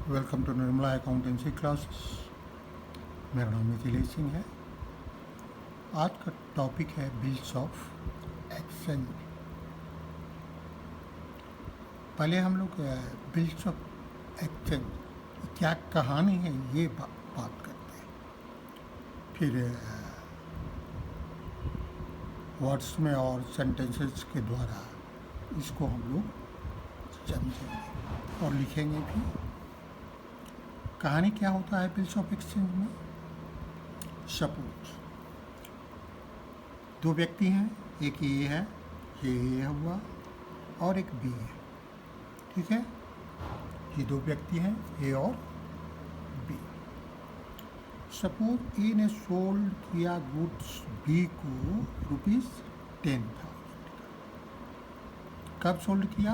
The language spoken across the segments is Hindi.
Welcome to Nirmala accountancy classes. मेरा नाम मिथिलेश सिंह है। आज का टॉपिक है बिल्स ऑफ एक्सचेंज। पहले हम लोग बिल्स ऑफ एक्सचेंज क्या कहानी है ये बात करते हैं, फिर वर्ड्स में और सेंटेंसेस के द्वारा इसको हम लोग समझेंगे और लिखेंगे भी। कहानी क्या होता है बिल्स ऑफ एक्सचेंज में। सपोज दो व्यक्ति हैं, एक ये है, ये हुआ, और एक बी है। ठीक है, ये दो व्यक्ति हैं, ए और बी। सपोज ए ने सोल्ड किया गुड्स बी को ₹10,000। कब सोल्ड किया,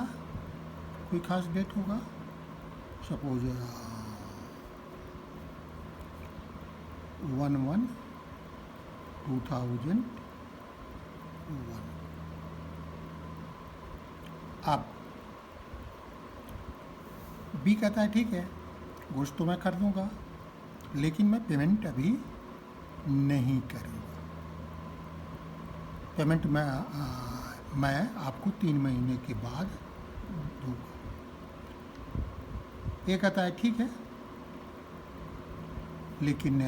कोई खास डेट होगा। सपोज 1/1/2001। अब बी कहता है ठीक है, गोश्त तो मैं कर दूंगा, लेकिन मैं पेमेंट अभी नहीं करूँगा। पेमेंट मैं आपको 3 महीने के बाद दूंगा। ये कहता है ठीक है, लेकिन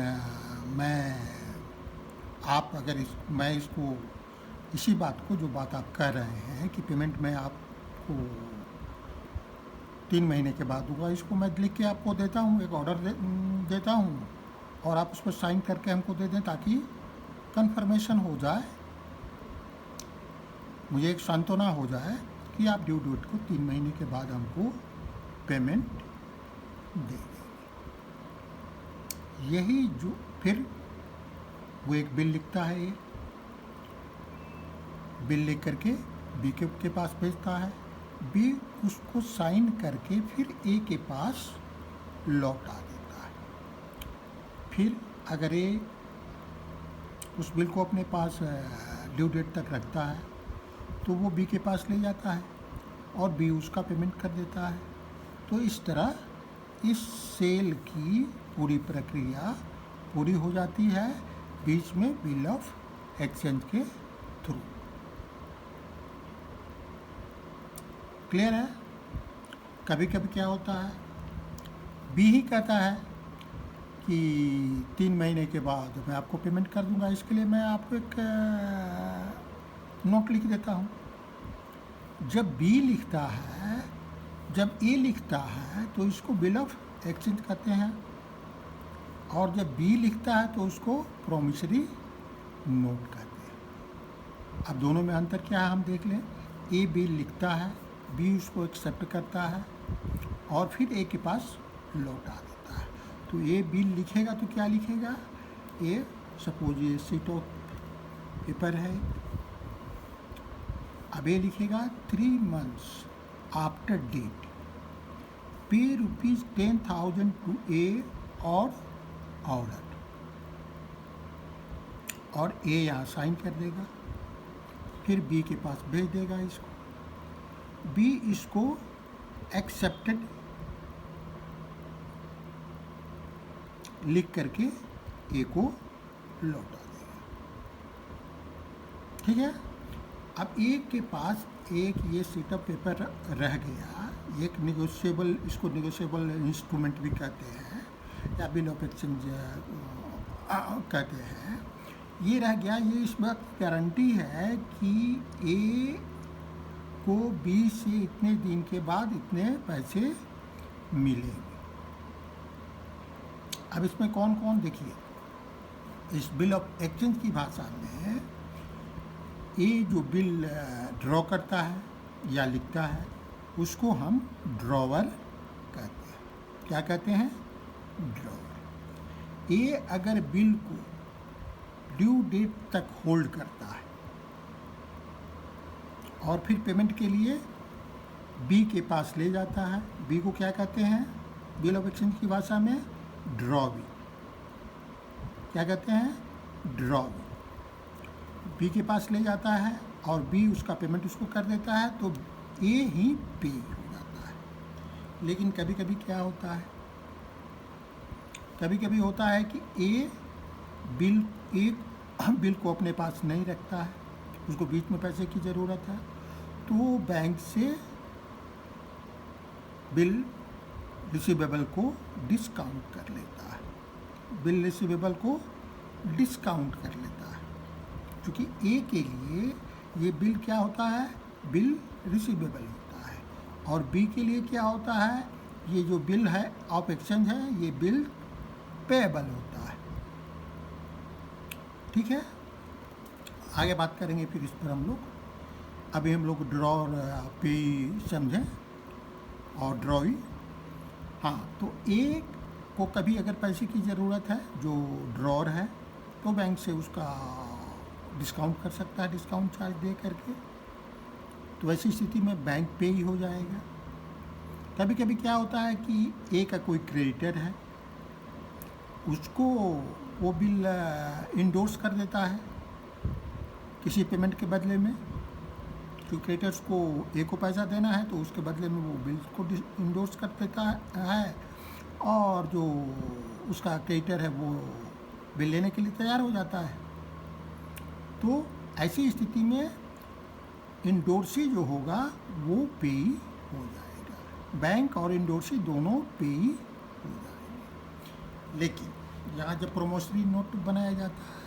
आप अगर मैं इसको इसी बात को, जो बात आप कह रहे हैं कि पेमेंट मैं आपको 3 महीने के बाद दूंगा, इसको मैं लिख के आपको देता हूँ, एक ऑर्डर देता हूँ, और आप उस पर साइन करके हमको दे दें ताकि कंफर्मेशन हो जाए, मुझे एक सांत्वना हो जाए कि आप ड्यू डेट को 3 महीने के बाद हमको पेमेंट दे दें। यही जो फिर वो एक बिल लिखता है, ये बिल लिख करके बी के पास भेजता है। बी उसको साइन करके फिर ए के पास लौटा देता है। फिर अगर ए उस बिल को अपने पास ड्यू डेट तक रखता है तो वो बी के पास ले जाता है और बी उसका पेमेंट कर देता है। तो इस तरह इस सेल की पूरी प्रक्रिया पूरी हो जाती है बीच में बिल ऑफ एक्सचेंज के थ्रू। क्लियर है। कभी कभी क्या होता है, बी ही कहता है कि 3 महीने के बाद मैं आपको पेमेंट कर दूंगा, इसके लिए मैं आपको एक नोट लिख देता हूँ। जब बी लिखता है, जब ए लिखता है तो इसको बिल ऑफ एक्सचेंज कहते हैं, और जब बी लिखता है तो उसको प्रोमिसरी नोट कहते हैं। अब दोनों में अंतर क्या है हम देख लें। ए बिल लिखता है, बी उसको एक्सेप्ट करता है और फिर ए के पास लौटा देता है। तो ए बिल लिखेगा तो क्या लिखेगा, ए सपोज ये शीट ऑफ पेपर है, अब ये लिखेगा 3 months आफ्टर डेट पे ₹10,000 टू ए और ऑर्डर, और ए यहाँ साइन कर देगा, फिर बी के पास भेज देगा इसको। बी इसको एक्सेप्टेड लिख करके ए को लौटा देगा। ठीक है। अब ए के पास एक ये शीट ऑफ पेपर रह गया, एक निगोशिएबल, इसको निगोशिएबल इंस्ट्रूमेंट भी कहते हैं या बिल ऑफ एक्सचेंज कहते हैं। ये रह गया, ये इस बात की गारंटी है कि ए को बी से इतने दिन के बाद इतने पैसे मिलेंगे। अब इसमें कौन कौन, देखिए इस बिल ऑफ एक्सचेंज की भाषा में ये जो बिल ड्रॉ करता है या लिखता है उसको हम ड्रॉवर कहते हैं। क्या कहते हैं, ड्रॉवर। ये अगर बिल को ड्यू डेट तक होल्ड करता है और फिर पेमेंट के लिए बी के पास ले जाता है, बी को क्या कहते हैं बिल ऑफ एक्सचेंज की भाषा में, ड्रॉ बी। क्या कहते हैं, ड्रॉ बी। बी के पास ले जाता है और बी उसका पेमेंट उसको कर देता है, तो ए ही पे हो जाता है। लेकिन कभी कभी क्या होता है, कभी कभी होता है कि ए बिल को अपने पास नहीं रखता है, उसको बीच में पैसे की ज़रूरत है, तो वो बैंक से बिल रिसीवेबल को डिस्काउंट कर लेता है, बिल रिसीवेबल को डिस्काउंट कर लेता है। क्योंकि ए के लिए ये बिल क्या होता है, बिल रिसीवेबल होता है, और बी के लिए क्या होता है, ये जो बिल है ऑफ एक्सचेंज है, ये बिल पेएबल होता है। ठीक है, आगे बात करेंगे फिर इस पर हम लोग। अभी हम लोग ड्रॉ और पे समझें और ड्रॉई। हाँ, तो ए को कभी अगर पैसे की ज़रूरत है, जो ड्रॉर है, तो बैंक से उसका डिस्काउंट कर सकता है, डिस्काउंट चार्ज दे करके। तो ऐसी स्थिति में बैंक पे ही हो जाएगा। कभी कभी क्या होता है कि ए का कोई क्रेडिटर है, उसको वो बिल इंडोर्स कर देता है किसी पेमेंट के बदले में। तो क्रेडिटर्स को ए को पैसा देना है, तो उसके बदले में वो बिल को इंडोर्स कर देता है, और जो उसका क्रेडिटर है वो बिल लेने के लिए तैयार हो जाता है। तो ऐसी स्थिति में इंडोर्सी जो होगा वो पेई हो जाएगा, बैंक और इंडोर्सी दोनों पेई हो जाएंगे। लेकिन यहाँ जब प्रोमिसरी नोट बनाया जाता है,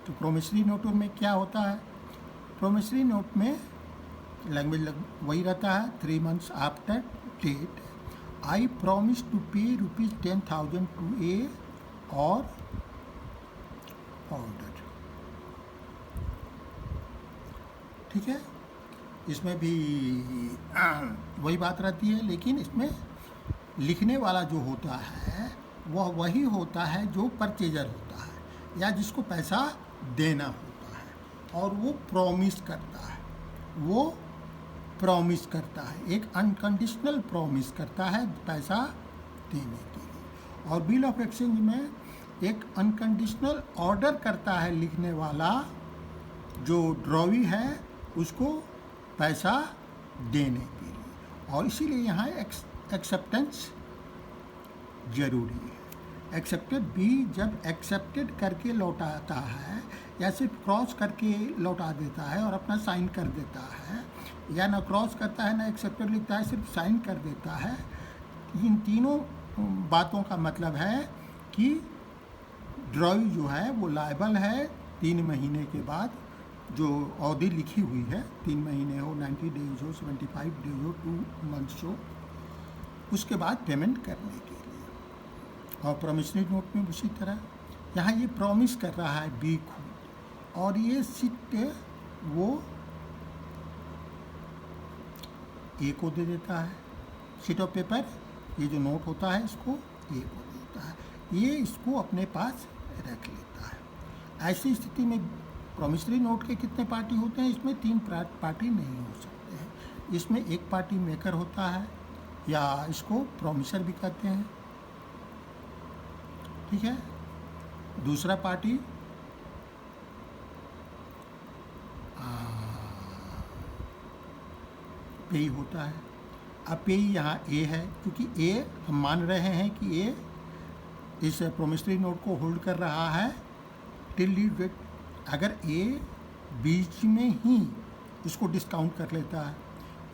तो प्रोमिसरी नोट में क्या होता है, प्रोमिसरी नोट में लैंग्वेज वही रहता है, 3 months after date I promise to pay ₹10,000 to A or order. ठीक है, इसमें भी वही बात रहती है, लेकिन इसमें लिखने वाला जो होता है वह वही होता है जो परचेजर होता है या जिसको पैसा देना होता है, और वो प्रॉमिस करता है, वो प्रॉमिस करता है, एक अनकंडीशनल प्रॉमिस करता है पैसा देने के लिए। और बिल ऑफ एक्सचेंज में एक अनकंडीशनल ऑर्डर करता है लिखने वाला, जो ड्रॉवी है उसको पैसा देने के लिए। और इसीलिए यहाँ एक्सेप्टेंस जरूरी है। एक्सेप्टेड बी जब एक्सेप्टेड करके लौटाता है या सिर्फ क्रॉस करके लौटा देता है और अपना साइन कर देता है, या ना क्रॉस करता है ना एक्सेप्टेड लिखता है, सिर्फ साइन कर देता है, इन तीनों बातों का मतलब है कि ड्रॉई जो है वो लायबल है 3 महीने के बाद, जो अवधि लिखी हुई है, 3 महीने हो, 90 डेज हो, 75 डेज हो, 2 months हो, उसके बाद पेमेंट करने के लिए। और प्रॉमिसरी नोट में उसी तरह यहाँ ये प्रॉमिस कर रहा है बी को, और ये सीट वो ए को दे देता है, शीट ऑफ पेपर, ये जो नोट होता है इसको ए को देता है, ये इसको अपने पास रख लेता है। ऐसी स्थिति में प्रॉमिसरी नोट के कितने पार्टी होते हैं, इसमें 3 पार्टी नहीं हो सकते हैं। इसमें एक पार्टी मेकर होता है, या इसको प्रॉमिसर भी कहते हैं। ठीक है, दूसरा पार्टी पेई होता है। अब पेई यहाँ ए है, क्योंकि ए हम मान रहे हैं कि ए इस प्रॉमिसरी नोट को होल्ड कर रहा है टिल ड्यू डेट। अगर ए बीच में ही इसको डिस्काउंट कर लेता है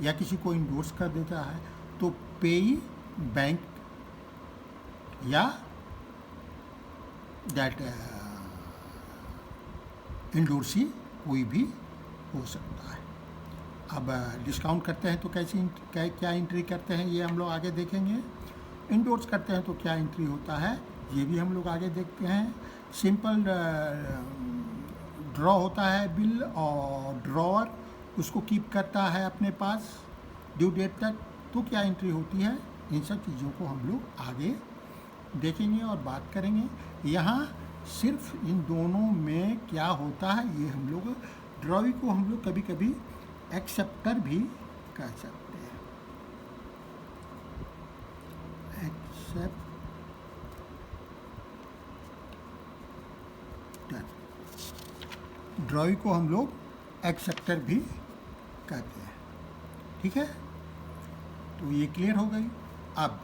या किसी को इंडोर्स कर देता है, तो पेई बैंक या दैट इंडोर्सी कोई भी हो सकता है। अब डिस्काउंट करते हैं तो कैसी क्या एंट्री करते हैं, ये हम लोग आगे देखेंगे। इंडोर्स करते हैं तो क्या एंट्री होता है, ये भी हम लोग आगे देखते हैं। सिंपल ड्रॉ होता है बिल, और ड्रॉअर उसको कीप करता है अपने पास ड्यू डेट तक, तो क्या एंट्री होती है, इन सब चीज़ों को हम लोग आगे देखेंगे और बात करेंगे। यहाँ सिर्फ इन दोनों में क्या होता है, ये हम लोग ड्रॉवी को हम लोग कभी कभी एक्सेप्टर भी कह सकते हैं। एक्सेप्टर, ड्रॉवी को हम लोग एक्सेप्टर भी कहते हैं। ठीक है, तो ये क्लियर हो गई। अब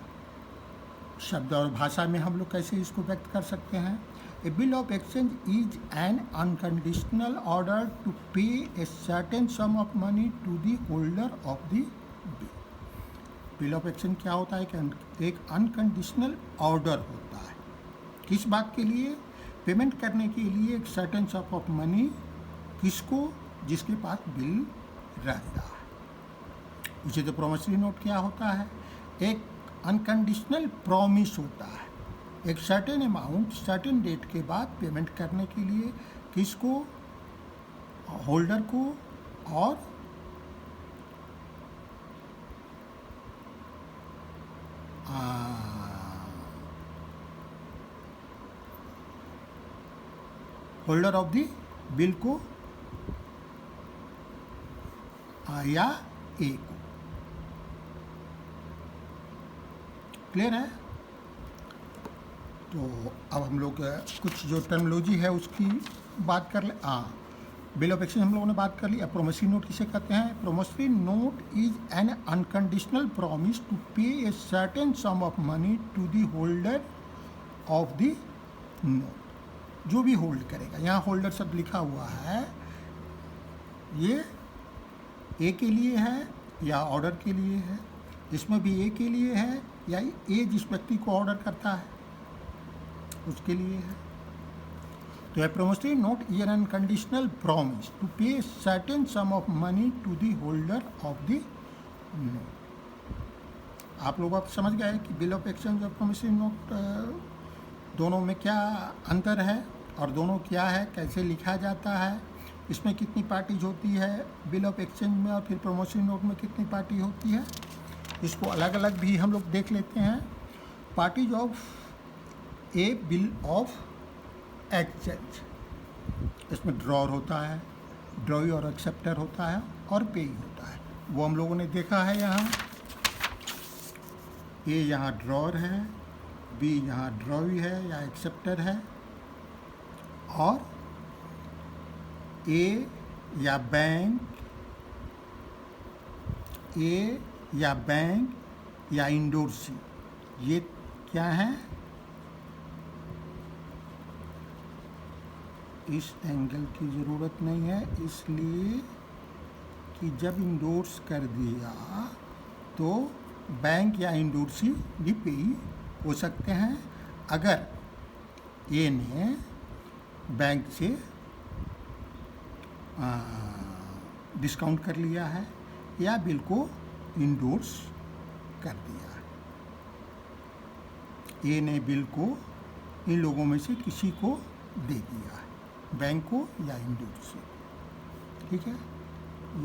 शब्द और भाषा में हम लोग कैसे इसको व्यक्त कर सकते हैं? A bill of exchange is an unconditional order to pay a certain sum of money to the holder of the bill. Bill of exchange क्या होता है कि एक अनकंडीशनल ऑर्डर होता है। किस बात के लिए? पेमेंट करने के लिए एक सर्टेन सम ऑफ मनी, किसको? जिसके पास बिल रहता है। उसी तो प्रोमिसरी नोट क्या होता है? एक अनकंडीशनल प्रॉमिस होता है, एक सर्टेन अमाउंट सर्टेन डेट के बाद पेमेंट करने के लिए, किसको? होल्डर को और होल्डर ऑफ द बिल को या ए को। क्लियर है? तो अब हम लोग कुछ जो टर्मिनोलॉजी है उसकी बात कर ले। बिल ऑफ एक्सचेंज हम लोगों ने बात कर ली। अब प्रोमिसरी नोट किसे कहते हैं? Promissory note is an unconditional promise to pay a certain sum of money to the holder of the note. जो भी होल्ड करेगा, यहाँ होल्डर शब्द लिखा हुआ है, ये ए के लिए है या ऑर्डर के लिए है? इसमें भी ए के लिए है या ए जिस व्यक्ति को ऑर्डर करता है उसके लिए है? तो a promissory note is an unconditional promise to pay certain sum of money to the holder of the note. आप लोग अब समझ गए कि बिल ऑफ एक्सचेंज और प्रोमिसरी नोट दोनों में क्या अंतर है और दोनों क्या है, कैसे लिखा जाता है, इसमें कितनी पार्टीज होती है बिल ऑफ एक्सचेंज में और फिर प्रोमिसरी नोट में कितनी पार्टी होती है। इसको अलग अलग भी हम लोग देख लेते हैं। Parties of A bill of exchange, इसमें ड्रॉर होता है, ड्रॉई और एक्सेप्टर होता है और पेई होता है। वो हम लोगों ने देखा है। यहाँ ए यहाँ ड्रॉर है, बी यहाँ ड्रॉई है या एक्सेप्टर है, और ए या बैंक, ए या बैंक या इंडोर्सी, ये क्या है? इस एंगल की ज़रूरत नहीं है, इसलिए कि जब इंडोर्स कर दिया तो बैंक या इंडोर्सी भी पेई हो सकते हैं अगर ए ने बैंक से डिस्काउंट कर लिया है या बिल को इंडोर्स कर दिया है। ए ने बिल को इन लोगों में से किसी को दे दिया है, बैंक को या इंडोर्सी। ठीक है,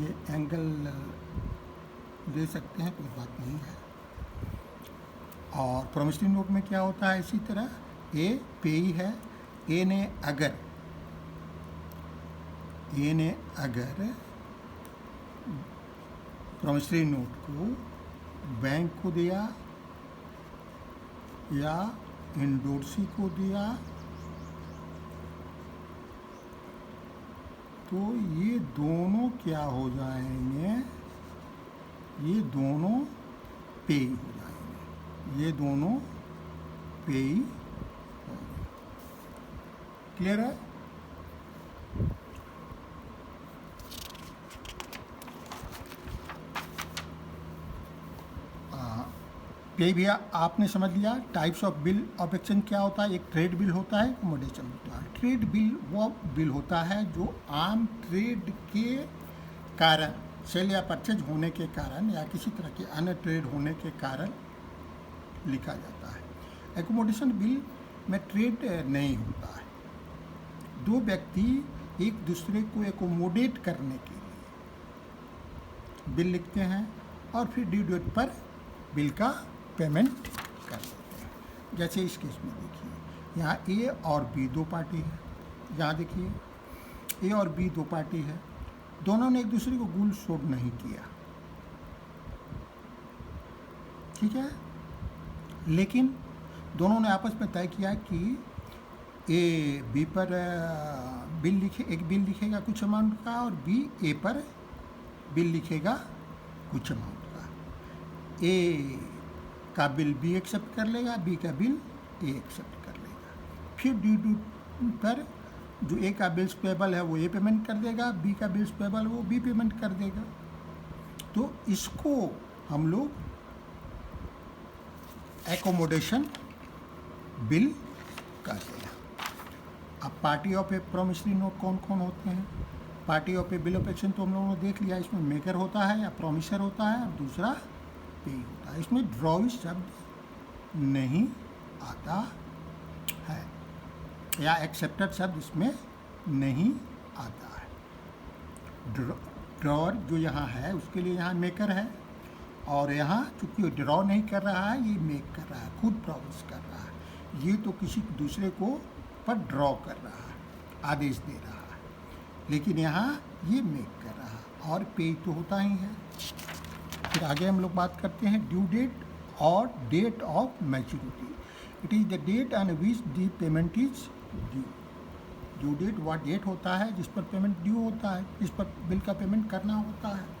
ये एंगल दे सकते हैं, कोई बात नहीं है। और प्रोमिसरी नोट में क्या होता है? इसी तरह ए पेई है। ए ने अगर प्रोमिसरी नोट को बैंक को दिया या इंडोर्सी को दिया तो ये दोनों क्या हो जाएंगे? ये दोनों पेई हो जाएंगे, ये दोनों पेई होंगे। क्लियर है? पे भैया आपने समझ लिया। Types of bill of exchange क्या होता है? एक ट्रेड बिल होता है, अकोमोडेशन होता है। ट्रेड बिल वो बिल होता है जो आम ट्रेड के कारण, सेल या परचेज होने के कारण या किसी तरह के अन्य ट्रेड होने के कारण लिखा जाता है। एकोमोडेशन बिल में ट्रेड नहीं होता है। दो व्यक्ति एक दूसरे को एकोमोडेट करने के लिए बिल लिखते हैं और फिर ड्यू डेट पर बिल का पेमेंट कर देते हैं। जैसे इस केस में देखिए, यहाँ ए और बी दो पार्टी है। यहाँ देखिए ए और बी दो पार्टी है, दोनों ने एक दूसरे को गुल सोल्ड नहीं किया, ठीक है, लेकिन दोनों ने आपस में तय किया कि ए बी पर बिल लिखे, एक बिल लिखेगा कुछ अमाउंट का और बी ए पर बिल लिखेगा कुछ अमाउंट का। ए का बिल बी एक्सेप्ट कर लेगा, बी का बिल ए एक्सेप्ट कर लेगा। फिर ड्यू टू पर जो ए का बिल्स पेबल है वो ए पेमेंट कर देगा, बी का बिल्स पेबल वो बी पेमेंट कर देगा। तो इसको हम लोग एकोमोडेशन बिल कहते हैं। अब party of A promissory note कौन कौन होते हैं? Party of A bill of exchange तो हम लोगों ने देख लिया, इसमें मेकर होता है या प्रोमिसर होता है, और दूसरा पे होता है। इसमें ड्रॉइंग शब्द नहीं आता है या एक्सेप्टेड शब्द इसमें नहीं आता है। ड्रॉर जो यहाँ है उसके लिए यहाँ मेकर है, और यहाँ चूँकि ड्रॉ नहीं कर रहा है, ये मेक कर रहा है, खुद प्रॉमिस कर रहा है। ये तो किसी दूसरे को पर ड्रॉ कर रहा है, आदेश दे रहा है, लेकिन यहाँ ये मेक कर रहा है, और पे तो होता ही है। फिर आगे हम लोग बात करते हैं ड्यू डेट और date of maturity. It is the date on which the payment is due. Due date वह डेट होता है जिस पर पेमेंट ड्यू होता है, जिस पर बिल का पेमेंट करना होता है।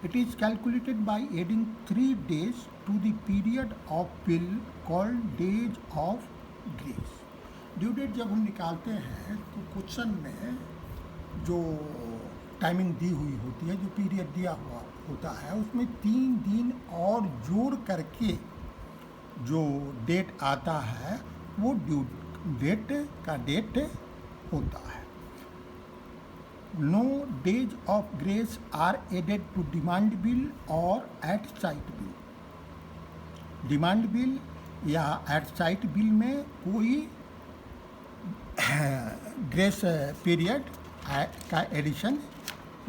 It is calculated by adding 3 days to the period of bill called days of grace. Due date जब हम निकालते हैं तो क्वेश्चन में जो टाइमिंग दी हुई होती है, जो पीरियड दिया हुआ होता है, उसमें 3 दिन और जोड़ करके जो डेट आता है वो ड्यू डेट का डेट होता है। No days of grace are added to demand bill और at sight bill. Demand bill या एट साइट बिल में कोई ग्रेस पीरियड का एडिशन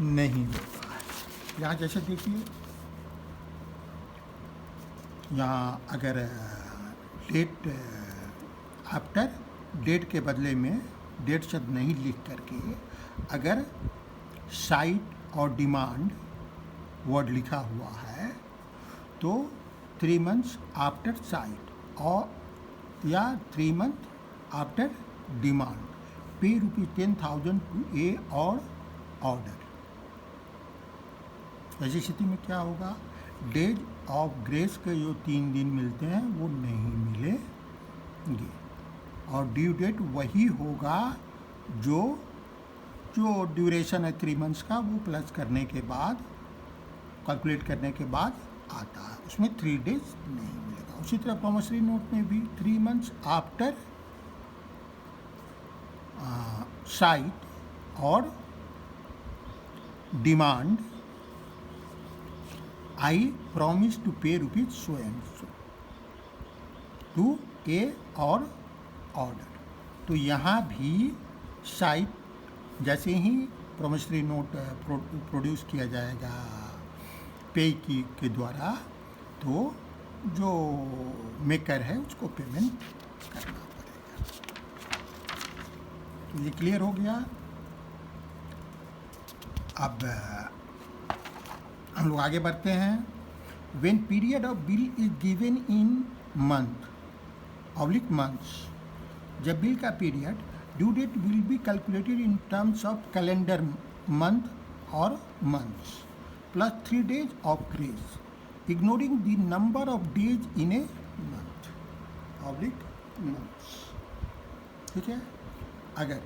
नहीं होता है। यहाँ जैसे देखिए, यहाँ अगर डेट आफ्टर डेट के बदले में डेट शब्द नहीं लिख करके अगर साइट और डिमांड वर्ड लिखा हुआ है तो 3 months आफ्टर साइट और या 3 months आफ्टर डिमांड पे ₹10,000 टू ए और ऑर्डर। ऐसी स्थिति में क्या होगा? डेज ऑफ ग्रेस के जो 3 दिन मिलते हैं वो नहीं मिलेंगे, और ड्यू डेट वही होगा जो ड्यूरेशन है 3 months का, वो प्लस करने के बाद, कैलकुलेट करने के बाद आता है, उसमें 3 days नहीं मिलेगा। उसी तरह प्रॉमिसरी नोट में भी 3 months आफ्टर साइट और demand I promise to pay rupees so and so to A or order. तो यहाँ भी साइट जैसे ही प्रॉमिसरी नोट प्रोड्यूस किया जाएगा पे के द्वारा, तो जो मेकर है उसको पेमेंट करना पड़ेगा। तो ये क्लियर हो गया। अब हम लोग आगे बढ़ते हैं। When period of bill is given in months, जब बिल का period, due date will be calculated in terms of calendar month और months plus 3 days of grace, ignoring the number of days in a months. ठीक है, अगर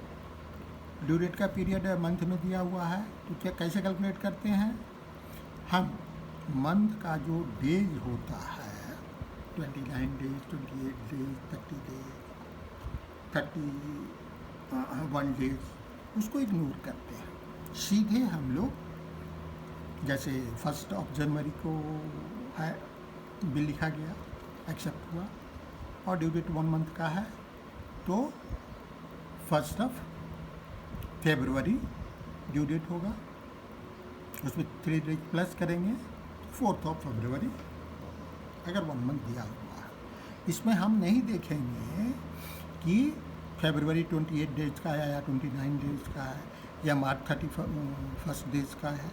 ड्यू डेट का पीरियड मंथ में दिया हुआ है तो क्या कैसे कैलकुलेट करते हैं? हम मंथ का जो डेज होता है 29 days, 28 days, 30 days, 31 days, उसको इग्नोर करते हैं। सीधे हम लोग जैसे 1 जनवरी को है बिल लिखा गया, एक्सेप्ट हुआ, और ड्यू डेट 1 month का है तो 1 फरवरी ड्यू डेट होगा, उसमें 3 days प्लस करेंगे, 4 फरवरी अगर 1 month दिया हुआ है। इसमें हम नहीं देखेंगे कि फरवरी 28 days का है या 29 days का है या मार्च 31 days का है,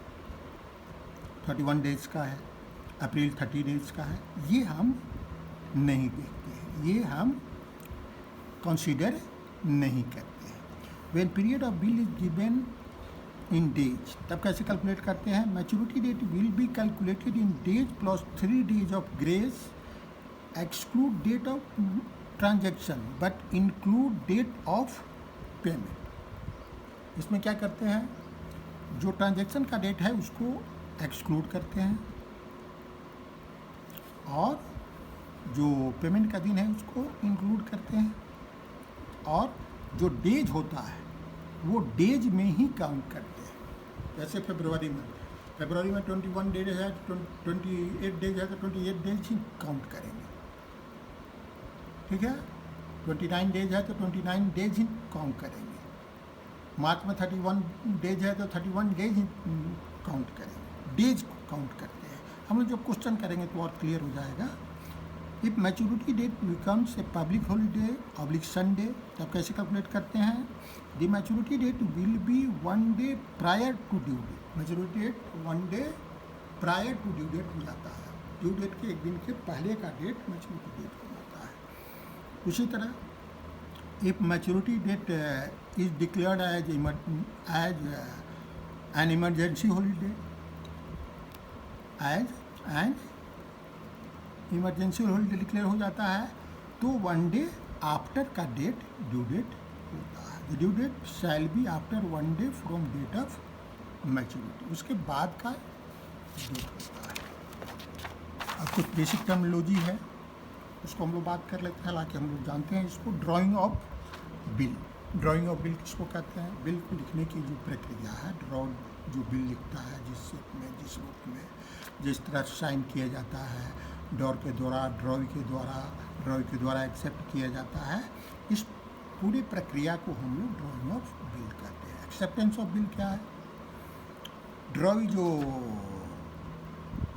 31 days का है, अप्रैल 30 days का है, ये हम नहीं देखते हैं, ये हम कंसीडर नहीं करते हैं। When period of bill is given in days, तब कैसे कैलकुलेट करते हैं? Maturity date will be calculated in days plus 3 days of grace exclude date of transaction but include date of payment. इसमें क्या करते हैं, जो ट्रांजैक्शन का डेट है उसको एक्सक्लूड करते हैं और जो पेमेंट का दिन है उसको इंक्लूड करते हैं, और जो डेज होता है वो डेज में ही काउंट करते हैं। जैसे फरवरी में 21 डेज है, 28 डेज है तो 28 डेज ही काउंट करेंगे, ठीक है। 29 डेज है तो 29 डेज ही काउंट करेंगे। मार्च में 31 डेज है तो 31 डेज ही काउंट करेंगे, डेज काउंट करते हैं। हम लोग जब क्वेश्चन करेंगे तो और क्लियर हो जाएगा। If maturity date becomes a public holiday oblique Sunday, तब कैसे कैलकुलेट करते हैं, the maturity date will be 1 day prior to due date. Maturity date 1 day prior to due date हो जाता है, ड्यू डेट के एक दिन के पहले का डेट मैच्योरिटी डेट हो जाता है। उसी तरह if maturity date is declared as an emergency holiday, as an emergency holiday declare हो जाता है, तो 1 डे आफ्टर का डेट ड्यू डेट होता है। Due date shall be after 1 day from date of maturity, उसके बाद का डेट होता है। अब कुछ बेसिक टर्मिनोलॉजी है उसको हम लोग बात कर लेते हैं, हालांकि हम लोग जानते हैं इसको। Drying of bill, drying of bill किसको कहते हैं, बिल को लिखने की जो प्रक्रिया है, जो बिल लिखता है जिस शेप में, जिस रूप में, जिस तरह साइन किया जाता है, ड्रॉ के द्वारा एक्सेप्ट किया जाता है, इस पूरी प्रक्रिया को हम लोग ड्राइंग ऑफ बिल कहते हैं। एक्सेप्टेंस ऑफ बिल क्या है, ड्रॉई जो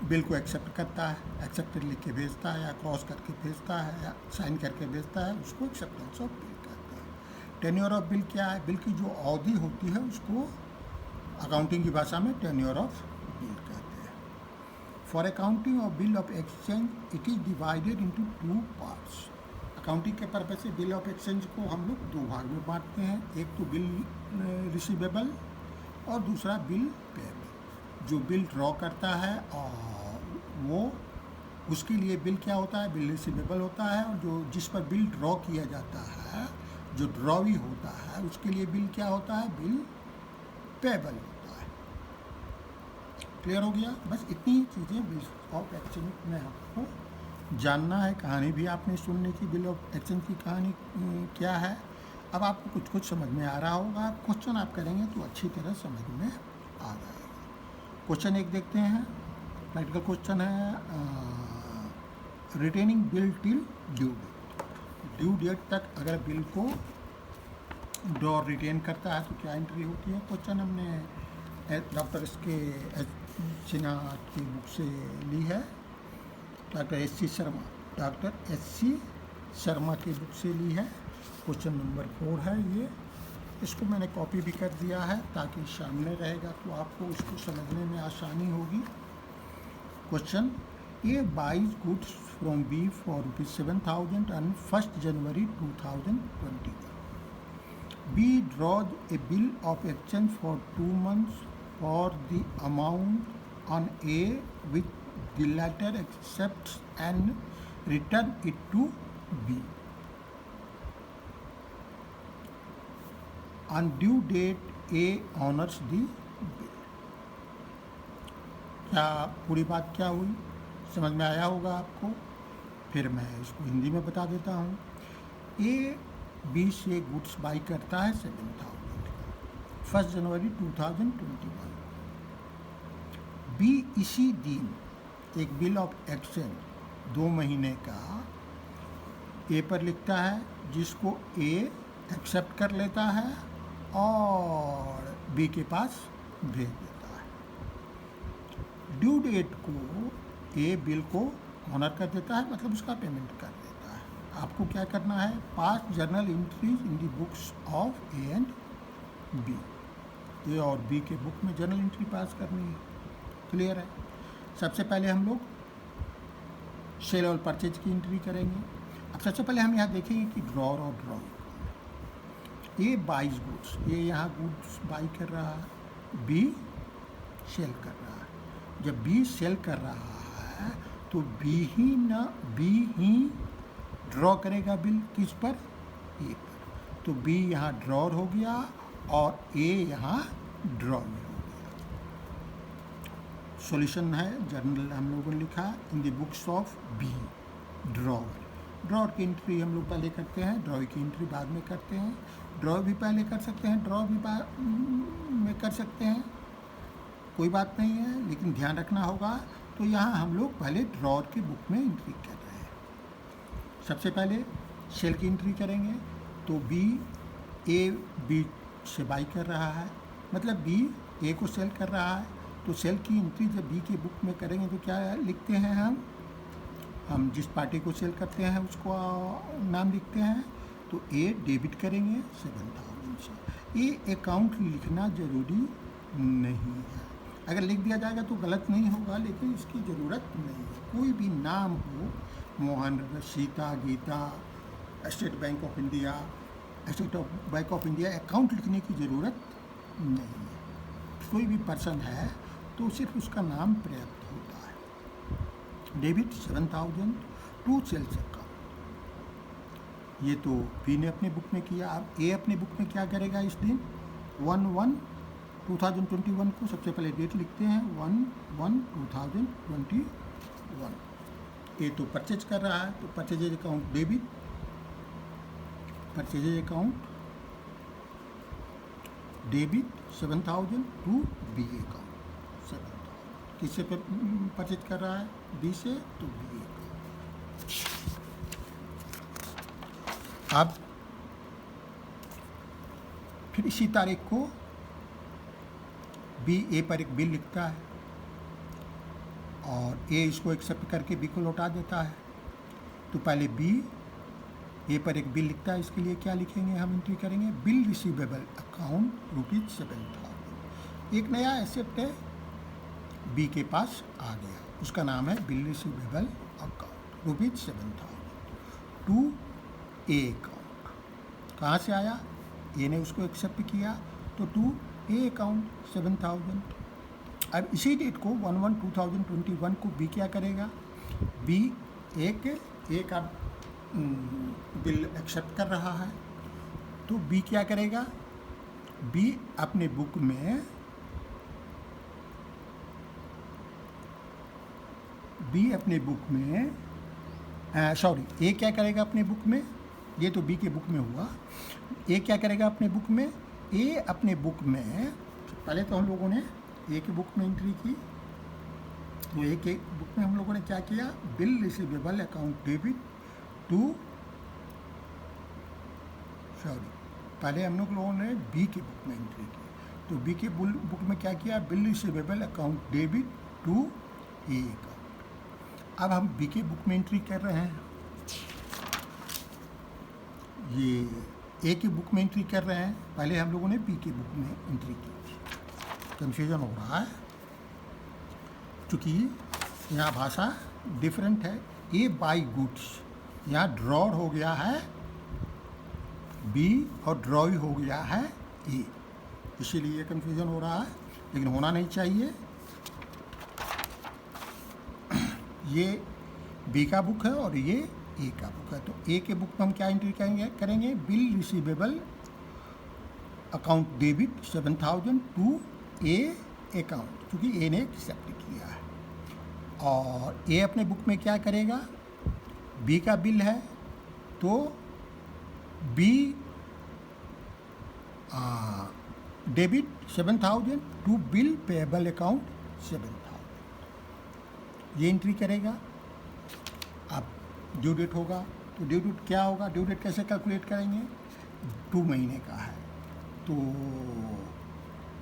बिल को एक्सेप्ट करता है, एक्सेप्टेड लिख के भेजता है या क्रॉस करके भेजता है या साइन करके भेजता है, उसको एक्सेप्टेंस ऑफ बिल कहते हैं। टेन्योर ऑफ बिल क्या है, बिल की जो अवधि होती है उसको अकाउंटिंग की भाषा में टेन्योर ऑफ बिल कहते हैं। For accounting of bill of exchange it is divided into 2 parts. Accounting के पर्पज से बिल ऑफ एक्सचेंज को हम लोग 2 भाग में बांटते हैं, एक तो बिल रिसीवेबल और दूसरा बिल पेएबल। जो बिल ड्रॉ करता है और वो उसके लिए बिल क्या होता है, बिल रिसीवेबल होता है, और जो जिस पर बिल ड्रॉ किया जाता है, जो ड्रॉवी होता है, उसके लिए बिल क्या होता है, बिल पेएबल होता है। क्लियर हो गया, बस इतनी ही चीज़ें बिल ऑफ एक्सचेंज में आपको जानना है। कहानी भी आपने सुनने की, बिल ऑफ एक्सचेंज की कहानी क्या है। अब आपको कुछ समझ में आ रहा होगा, क्वेश्चन आप करेंगे तो अच्छी तरह समझ में आ जाएगा। क्वेश्चन 1 देखते हैं, प्रैक्टिकल क्वेश्चन है, retaining bill till due date. Due date तक अगर बिल को ड्रॉ रिटेन करता है तो क्या एंट्री होती है। क्वेश्चन हमने डॉक्टर एस.के. सिन्हा की बुक से ली है, डॉक्टर एस.सी. शर्मा की बुक से ली है। क्वेश्चन नंबर 4 है ये, इसको मैंने कॉपी भी कर दिया है ताकि सामने रहेगा तो आपको उसको समझने में आसानी होगी। Question, A buys goods from B for ₹7,000 on 1st January 2021. B draws a bill of exchange for 2 months for the amount on A, which the latter accepts and return it to B. On due date, A honors the bill. क्या पूरी बात क्या हुई, समझ में आया होगा आपको। फिर मैं इसको हिंदी में बता देता हूँ। ए बी से गुड्स बाई करता है 7,000 का 1 जनवरी 2021। बी इसी दिन एक बिल ऑफ एक्सचेंज 2 महीने का ए पर लिखता है, जिसको ए एक्सेप्ट कर लेता है और बी के पास भेज देता है। ड्यू डेट को ए बिल को ऑनर कर देता है, मतलब उसका पेमेंट कर देता है। आपको क्या करना है, pass journal entries in the books of A and B. A और बी के बुक में जर्नल एंट्री पास करनी है। क्लियर है। सबसे पहले हम लोग सेल और परचेज की एंट्री करेंगे। अब सबसे पहले हम यहाँ देखेंगे कि ड्रॉर और ड्रॉइंग। ए बाइज गुड्स, ये यहाँ गुड्स बाई कर रहा है, बी सेल कर रहा है। जब बी सेल कर रहा है तो बी ही ड्रॉ करेगा बिल किस पर, ए पर। तो बी यहाँ ड्रॉर हो गया और ए यहाँ ड्रॉ में हो गया। सॉल्यूशन है जर्नल हम लोगों ने लिखा in the books of B drawer. Drawer की एंट्री हम लोग पहले करते हैं, ड्रॉ की एंट्री बाद में करते हैं। ड्रॉ भी पहले कर सकते हैं, ड्रॉ भी बाद में कर सकते हैं, कोई बात नहीं है, लेकिन ध्यान रखना होगा। तो यहाँ हम लोग पहले ड्रॉर की बुक में एंट्री कर रहे हैं। सबसे पहले सेल की एंट्री करेंगे। तो बी ए बी से बाई कर रहा है, मतलब बी ए को सेल कर रहा है। तो सेल की एंट्री जब बी की बुक में करेंगे तो क्या लिखते हैं हम जिस पार्टी को सेल करते हैं उसको नाम लिखते हैं। तो ए डेबिट करेंगे 7,000 से। ये अकाउंट लिखना ज़रूरी नहीं है, अगर लिख दिया जाएगा तो गलत नहीं होगा, लेकिन इसकी ज़रूरत नहीं है। कोई भी नाम हो, Mohan, Sita, Gita, State Bank of India, State Bank of India, account लिखने की ज़रूरत नहीं है। कोई भी पर्सन है तो सिर्फ उसका नाम पर्याप्त होता है। डेबिट 7,000 टू सेल्स अकाउंट, ये तो बी ने अपने बुक में किया। अब ए अपने बुक में क्या करेगा इस दिन, 1/1/2021 को सबसे पहले डेट लिखते हैं 1/1/2021। ए तो परचेज कर रहा है, तो purchase account debit, purchase account debit 7,000 to B account 7,000। किससे परचेज कर रहा है, बी से, तो बी अकाउंट। अब फिर इसी तारीख को बी ए पर एक बिल लिखता है और ए इसको एक्सेप्ट करके बी को लौटा देता है। तो पहले बी ए पर एक बिल लिखता है, इसके लिए क्या लिखेंगे, हम एंट्री करेंगे बिल रिसीवेबल अकाउंट ₹7,000। एक नया एसेट है बी के पास आ गया, उसका नाम है bill receivable account ₹7,000 to A account. कहाँ से आया, ए ने उसको एक्सेप्ट किया, तो टू ए अकाउंट 7,000। अब इसी डेट को 1/1/2021 को बी क्या करेगा, बी ए का बिल एक्सेप्ट कर रहा है, तो बी क्या करेगा, बी अपने बुक में ए क्या करेगा अपने बुक में, ये तो बी के बुक में हुआ। ए क्या करेगा अपने बुक में, ए अपने बुक में पहले तो हम लोगों ने ए के बुक में एंट्री की। तो ए के बुक में हम लोगों ने क्या किया, bill receivable account debit to पहले हम लोगों ने बी के बुक में एंट्री की। तो बी के बुक में क्या किया, bill receivable account debit to A account. अब हम बी के बुक में एंट्री कर रहे हैं, ये ए की बुक में एंट्री कर रहे हैं, पहले हम लोगों ने बी की बुक में एंट्री की। कन्फ्यूजन हो रहा है क्योंकि यहाँ भाषा डिफरेंट है। ए बाई गुड्स, यहाँ ड्रॉर हो गया है बी और ड्रॉई हो गया है ए, इसीलिए कन्फ्यूजन हो रहा है, लेकिन होना नहीं चाहिए। ये बी का बुक है और ये ए का बुक है। तो ए के बुक में हम क्या एंट्री करेंगे bill receivable account debit 7,000 to A account, क्योंकि ए ने एक्सेप्ट किया है। और ए अपने बुक में क्या करेगा, बी का बिल है तो B debit 7,000 to bill payable account 7,000, ये एंट्री करेगा। अब ड्यू डेट होगा, तो ड्यू डेट क्या होगा, ड्यू डेट कैसे कैलकुलेट करेंगे, 2 महीने का है तो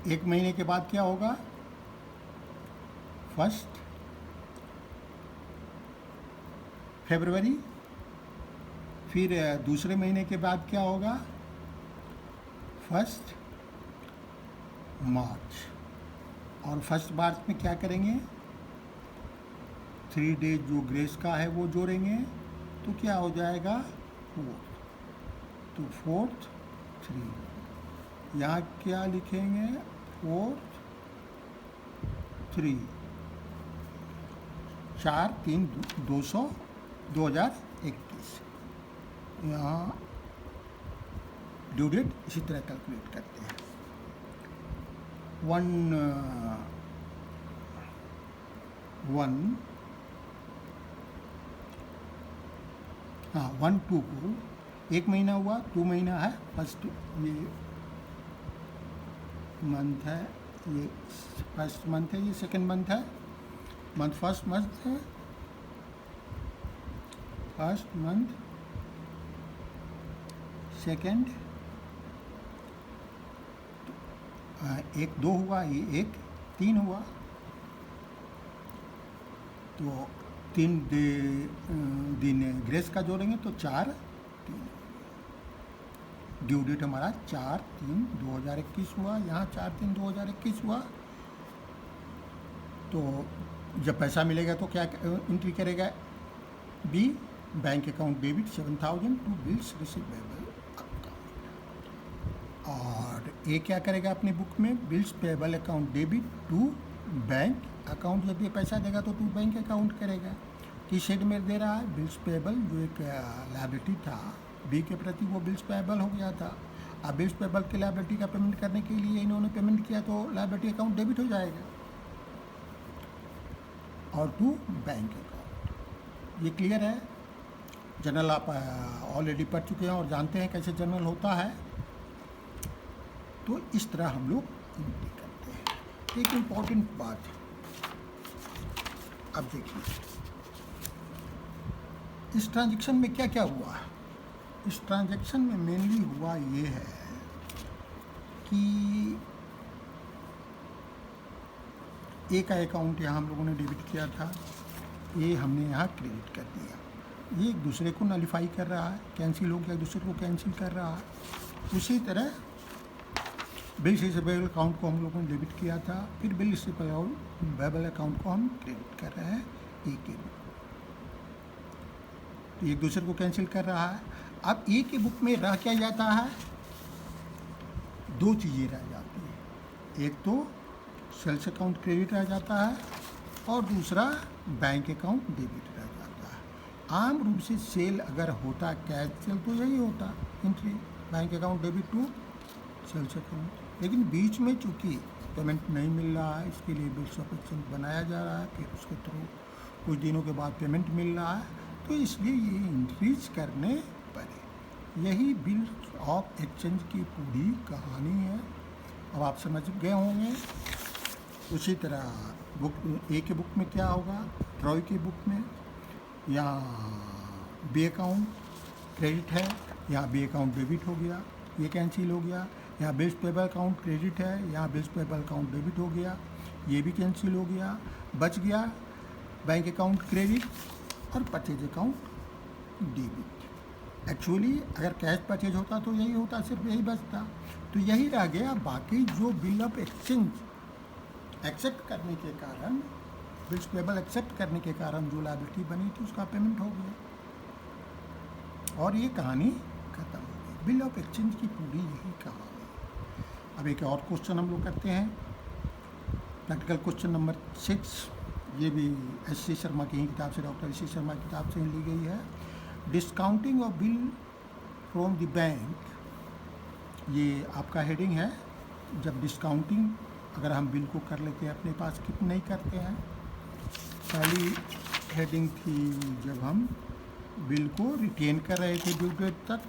1 महीने के बाद क्या होगा, 1 फरवरी, फिर दूसरे महीने के बाद क्या होगा 1 मार्च, और 1 मार्च में क्या करेंगे 3 डेज जो ग्रेस का है वो जोड़ेंगे, तो क्या हो जाएगा 4, तो 4th 3, यहाँ क्या लिखेंगे 4th 3, 4/3/2021 यहाँ ड्यू डेट इसी तरह कैलकुलेट करते हैं। 1/2 को 1 महीना हुआ, 2 महीना है, फर्स्ट ये मंथ है, ये फर्स्ट मंथ है, ये सेकेंड मंथ है, फर्स्ट मंथ है, फर्स्ट मंथ, सेकेंड, 1 2 हुआ, ये 1 3 हुआ, तो 3 दिन ग्रेस का जोड़ेंगे तो 4 3। ड्यू डेट हमारा 4/3/2021 हुआ, यहाँ 4/3/2021 हुआ। तो जब पैसा मिलेगा तो क्या एंट्री करेगा? B, bank account debit 7,000 to bills receivable account. और ए क्या करेगा अपनी बुक में? Bills payable account debit to bank account. जब ये पैसा देगा तो टू बैंक अकाउंट करेगा। किस शेड में दे रहा है? बिल्स पेबल, जो एक लायबिलिटी था बी के प्रति, वो बिल्स पेबल हो गया था। अब बिल्स पेबल की लायबिलिटी का पेमेंट करने के लिए इन्होंने पेमेंट किया तो लायबिलिटी अकाउंट डेबिट हो जाएगा, और टू बैंक अकाउंट। ये क्लियर है? जनरल आप ऑलरेडी पढ़ चुके हैं और जानते हैं कैसे जनरल होता है। तो इस तरह हम लोग एंट्री करते हैं। एक इम्पॉर्टेंट बात, अब देखिए इस ट्रांजैक्शन में क्या क्या हुआ है। इस ट्रांजैक्शन में मेनली हुआ ये है कि ए का अकाउंट यहाँ हम लोगों ने डेबिट किया था, ये हमने यहाँ क्रेडिट कर दिया। ये एक दूसरे को नलीफाई कर रहा है, कैंसिल हो गया, एक दूसरे को कैंसिल कर रहा है। उसी तरह बिल रिसीवेबल अकाउंट को हम लोगों ने डेबिट किया था, फिर बिल रिसीवेबल अकाउंट को हम क्रेडिट कर रहे हैं ए के बुक। तो एक दूसरे को कैंसिल कर रहा है। अब ए के बुक में रह क्या जाता है? 2 चीज़ें रह जाती हैं। एक तो सेल्स अकाउंट क्रेडिट रह जाता है और दूसरा बैंक अकाउंट डेबिट रह जाता है। आम रूप से सेल अगर होता कैश सेल तो यही होता entry, bank account debit to sales account. लेकिन बीच में चूँकि पेमेंट नहीं मिल रहा है, इसके लिए बिल्स ऑफ एक्सचेंज बनाया जा रहा है, फिर उसके थ्रू कुछ दिनों के बाद पेमेंट मिल रहा है, तो इसलिए ये इंक्रीज करने पड़े। यही बिल्स ऑफ एक्सचेंज की पूरी कहानी है। अब आप समझ गए होंगे। उसी तरह बुक ए के बुक में क्या होगा? ट्रॉय की बुक में यहाँ बी अकाउंट क्रेडिट है, यहाँ बी अकाउंट डेबिट हो गया, ये कैंसिल हो गया। यहाँ बिल्स पेबल अकाउंट क्रेडिट है, यहाँ बिल्स पेबल अकाउंट डेबिट हो गया, ये भी कैंसिल हो गया। बच गया बैंक अकाउंट क्रेडिट और परचेज अकाउंट डेबिट। एक्चुअली अगर कैश परचेज होता तो यही होता, सिर्फ यही बचता, तो यही रह गया। बाकी जो बिल ऑफ एक्सचेंज एक्सेप्ट करने के कारण, बिल्स पेबल एक्सेप्ट करने के कारण जो लायबिलिटी बनी थी उसका पेमेंट हो गया और ये कहानी खत्म हो गई। बिल ऑफ एक्सचेंज की पूरी यही कहानी। अब एक और क्वेश्चन हम लोग करते हैं, प्रैक्टिकल क्वेश्चन नंबर 6। ये भी एस.सी. शर्मा की ही किताब से, डॉक्टर एस.सी. शर्मा की किताब से ली गई है। Discounting of bill from the bank, ये आपका हेडिंग है। जब डिस्काउंटिंग अगर हम बिल को कर लेते हैं अपने पास, कितने नहीं करते हैं। पहली हेडिंग थी जब हम बिल को रिटेन कर रहे थे ड्यू डेट तक।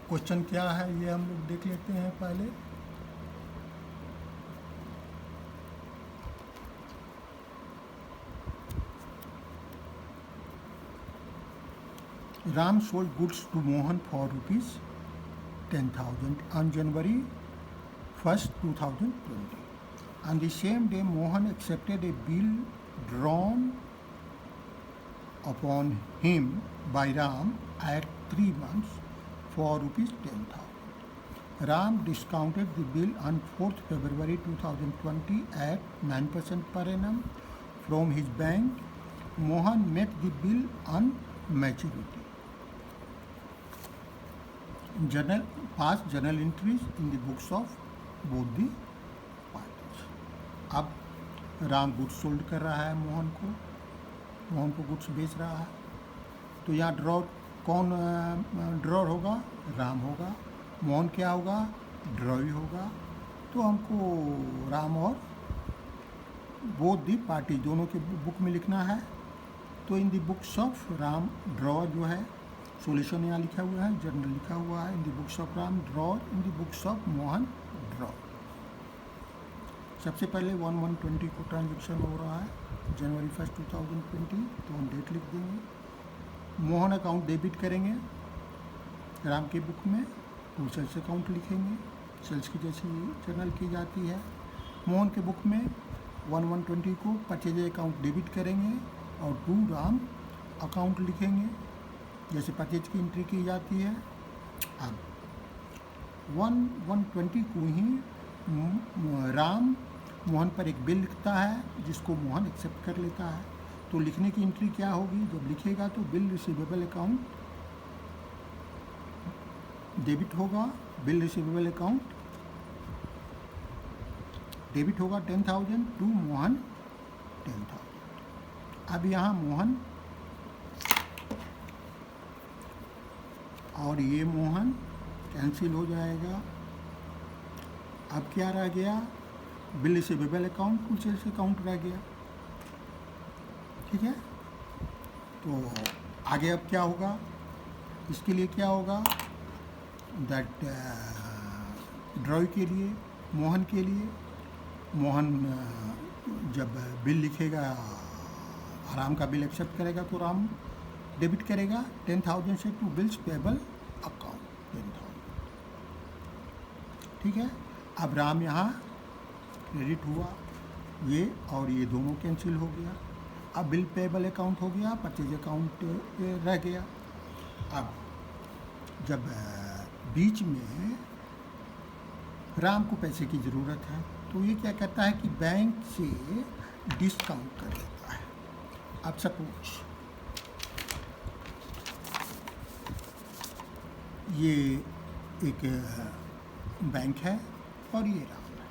क्वेश्चन क्या है ये हम लोग देख लेते हैं पहले। Ram sold goods to Mohan for ₹10,000 on January 1st, 2020. On the same day, Mohan accepted a bill drawn upon him by Ram at 3 months for ₹10,000. Ram discounted the bill on 4th February 2020 at 9% per annum from his bank. Mohan met the bill on maturity. Past journal entries in the books of both the parties. अब राम गुड्स सोल्ड कर रहा है मोहन को गुड्स बेच रहा है। तो यहाँ ड्रॉर कौन ड्रॉर होगा? राम होगा। मोहन क्या होगा? ड्रॉई होगा। तो हमको राम और बोथ दी पार्टी दोनों के बुक में लिखना है। तो इन the books of Ram draw जो है सॉल्यूशन यहाँ लिखा हुआ है, जर्नल लिखा हुआ है। In the books of Ram draw, in the books of Mohan draw. सबसे पहले 1/1/20 को ट्रांजेक्शन हो रहा है जनवरी 1, 2020। तो हम डेट लिख देंगे। मोहन अकाउंट डेबिट करेंगे राम के बुक में, तो सेल्स अकाउंट लिखेंगे, सेल्स की जैसी जर्नल की जाती है। मोहन के बुक में 1/1/20 को परचेज अकाउंट डेबिट करेंगे और टू राम अकाउंट लिखेंगे जैसे परचेज की एंट्री की जाती है। अब 1/1/20 को ही राम मोहन पर एक बिल लिखता है जिसको मोहन एक्सेप्ट कर लेता है। तो लिखने की एंट्री क्या होगी? जब लिखेगा तो बिल रिसीवेबल अकाउंट डेबिट होगा, बिल रिसीवेबल अकाउंट डेबिट होगा 10,000 टू मोहन 10,000। अब यहाँ मोहन और ये मोहन कैंसिल हो जाएगा। अब क्या रह गया? बिल रिसीवेबल अकाउंट, कुल सेल्स अकाउंट रह गया। ठीक है, तो आगे अब क्या होगा? इसके लिए क्या होगा? दैट ड्रॉई के लिए, मोहन के लिए, मोहन जब बिल लिखेगा, राम का बिल एक्सेप्ट करेगा तो राम डेबिट करेगा 10,000 से टू बिल्स पेबल अकाउंट 10,000। ठीक है, अब राम यहाँ क्रेडिट हुआ, ये और ये दोनों कैंसिल हो गया। अब बिल पेबल अकाउंट हो गया, परचेज अकाउंट रह गया। अब जब बीच में राम को पैसे की ज़रूरत है तो ये क्या करता है कि बैंक से डिस्काउंट कर देता है। अब सपोज ये एक बैंक है और ये राम है।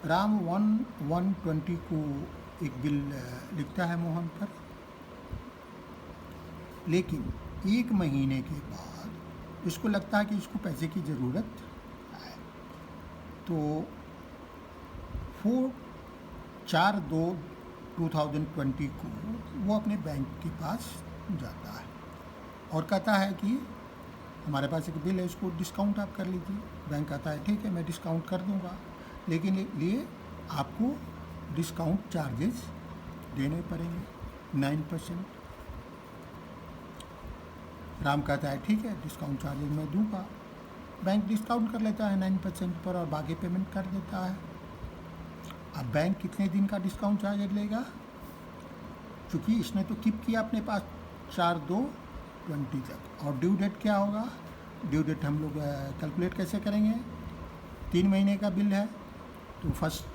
राम 1/1/20 को एक बिल लिखता है मोहन पर, लेकिन एक महीने के बाद इसको लगता है कि इसको पैसे की ज़रूरत है। तो 4/2/2020 को वो अपने बैंक के पास जाता है और कहता है कि हमारे पास एक बिल है, इसको डिस्काउंट आप कर लीजिए। बैंक कहता है ठीक है मैं डिस्काउंट कर दूंगा, लेकिन लिए आपको डिस्काउंट चार्जेस देने पड़ेंगे 9%। राम कहता है ठीक है डिस्काउंट चार्जेस मैं दूंगा। बैंक डिस्काउंट कर लेता है 9% पर और बाकी पेमेंट कर देता है। अब बैंक कितने दिन का डिस्काउंट चार्जेस लेगा? क्योंकि इसने तो कीप किया अपने पास 4/2/20 तक। और ड्यू डेट क्या होगा? ड्यू डेट हम लोग कैलकुलेट कैसे करेंगे? 3 महीने का बिल है तो फर्स्ट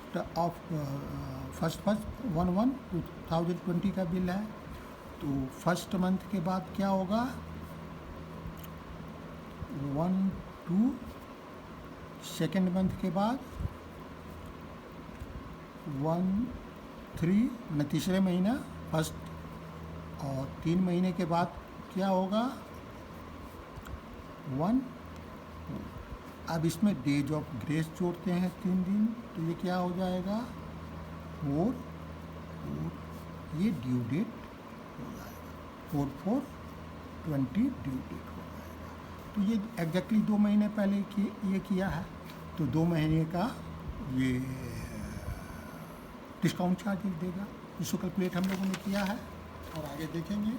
1/1/2020 का बिल है, तो फर्स्ट मंथ के बाद क्या होगा? 1/2, सेकेंड मंथ के बाद 1/3 मतलब तीसरे महीना फर्स्ट, और 3 महीने के बाद क्या होगा? 1। अब इसमें डेज ऑफ ग्रेस जोड़ते हैं 3 दिन, तो ये क्या हो जाएगा? 4। ये ड्यू डेट हो जाएगा 4/4/20 ड्यू डेट हो जाएगा। तो ये एग्जैक्टली 2 महीने पहले ये किया है, तो 2 महीने का ये डिस्काउंट चार्जेस देगा। इसको कैलकुलेट हम लोगों ने किया है और आगे देखेंगे।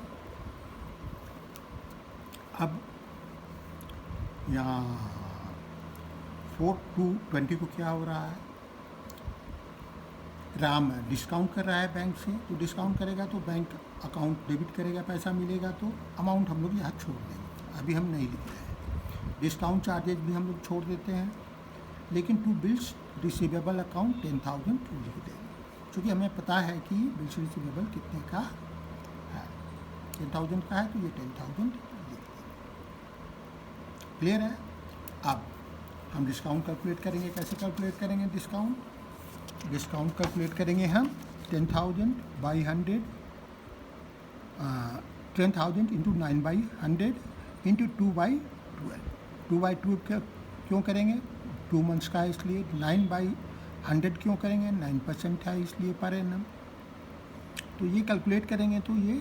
अब यहाँ 4/2/20 को क्या हो रहा है? राम डिस्काउंट कर रहा है बैंक से, तो डिस्काउंट करेगा तो बैंक अकाउंट डेबिट करेगा, पैसा मिलेगा तो अमाउंट हम लोग यहाँ छोड़ देंगे, अभी हम नहीं लिख रहे हैं। डिस्काउंट चार्जेस भी हम लोग छोड़ देते हैं, लेकिन टू बिल्स रिसीवेबल अकाउंट 10,000 लिख देंगे, क्योंकि हमें पता है कि बिल्स रिसीवेबल कितने का है। 10,000 का है तो ये 10,000 लिख देंगे। क्लियर है? अब हम डिस्काउंट कैलकुलेट करेंगे। कैसे कैलकुलेट करेंगे डिस्काउंट? डिस्काउंट कैलकुलेट करेंगे हम 10,000 बाई 100, 10,000 इंटू 9 बाई 100 इंटू 2/12। 2/12 क्यों करेंगे? 2 मंथ्स का है इसलिए। 9/100 क्यों करेंगे? 9% है इसलिए पर एनम। तो ये कैलकुलेट करेंगे तो ये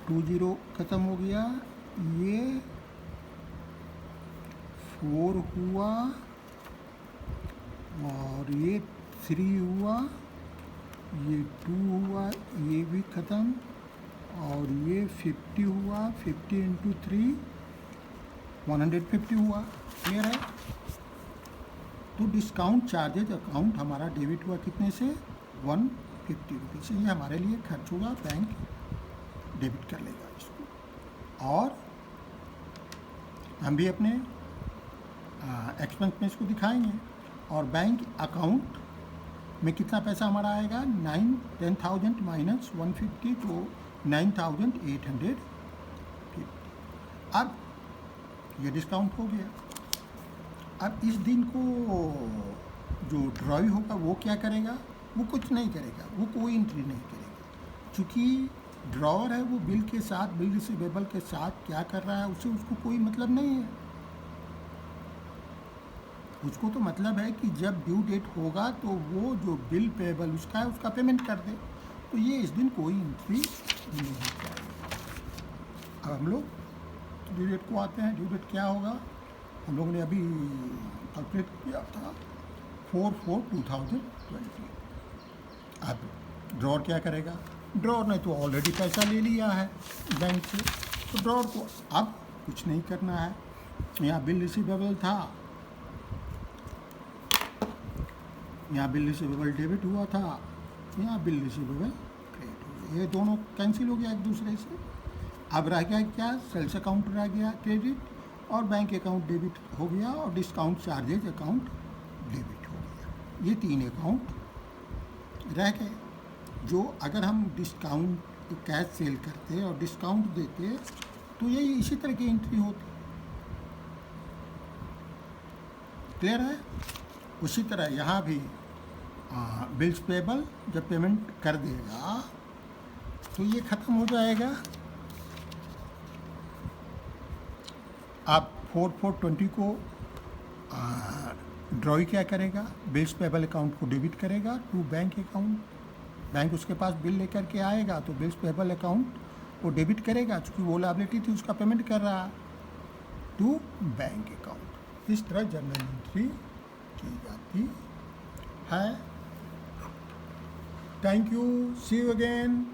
20 ख़त्म हो गया, ये 4 हुआ और ये 3 हुआ, ये 2 हुआ, ये भी ख़त्म और ये 50 हुआ। 50 इंटू 3 150 हुआ। क्लियर है? तो डिस्काउंट चार्जेज अकाउंट हमारा डेबिट हुआ कितने से? 150 रुपीज़ से। ये हमारे लिए खर्च होगा, बैंक डेबिट कर लेगा इसको। और हम भी अपने एक्सपेंस में इसको दिखाएंगे। और बैंक अकाउंट में कितना पैसा हमारा आएगा? 10,000 माइनस 150 तो 9,850। अब ये डिस्काउंट हो गया। अब इस दिन को जो ड्रॉई होगा वो क्या करेगा? वो कुछ नहीं करेगा, वो कोई एंट्री नहीं करेगा। चूँकि ड्रॉवर है वो बिल के साथ, बिल रिसीवेबल के साथ क्या कर रहा है उससे उसको कोई मतलब नहीं है। उसको तो मतलब है कि जब ड्यू डेट होगा तो वो जो बिल पेबल उसका है उसका पेमेंट कर दे। तो ये इस दिन कोई एंट्री नहीं करेगा। अब हम लोग ड्यू डेट को आते हैं। ड्यू डेट क्या होगा? हम लोगों ने अभी कैलकुलेट किया था 4/4/2020। अब ड्रॉर क्या करेगा? ड्रॉर ने तो ऑलरेडी पैसा ले लिया है बैंक से, तो ड्रॉर को अब कुछ नहीं करना है। यहाँ बिल रिसीवेबल था, यहाँ बिल रिसीवेबल डेबिट हुआ था, यहाँ बिल रिसीवेबल क्रेडिट हो गया। ये दोनों कैंसिल हो गया एक दूसरे से। अब रह गया क्या? सेल्स अकाउंट रह गया क्रेडिट, और बैंक अकाउंट डेबिट हो गया, और डिस्काउंट चार्जेज अकाउंट डेबिट हो गया। ये 3 अकाउंट रह गए। जो अगर हम डिस्काउंट कैश सेल करते और डिस्काउंट देते तो ये इसी तरह की एंट्री होती। क्लियर है? उसी तरह यहाँ भी बिल्स पेबल जब पेमेंट कर देगा तो ये ख़त्म हो जाएगा। आप 4/4/20 को ड्रॉई क्या करेगा? बिल्स पेबल अकाउंट को डेबिट करेगा टू बैंक अकाउंट। बैंक उसके पास बिल लेकर के आएगा तो बिल्स पेबल अकाउंट वो डेबिट करेगा, चूँकि वो लायबिलिटी थी उसका पेमेंट कर रहा टू बैंक अकाउंट। इस तरह जर्नल एंट्री की जाती है। Thank you, see you again.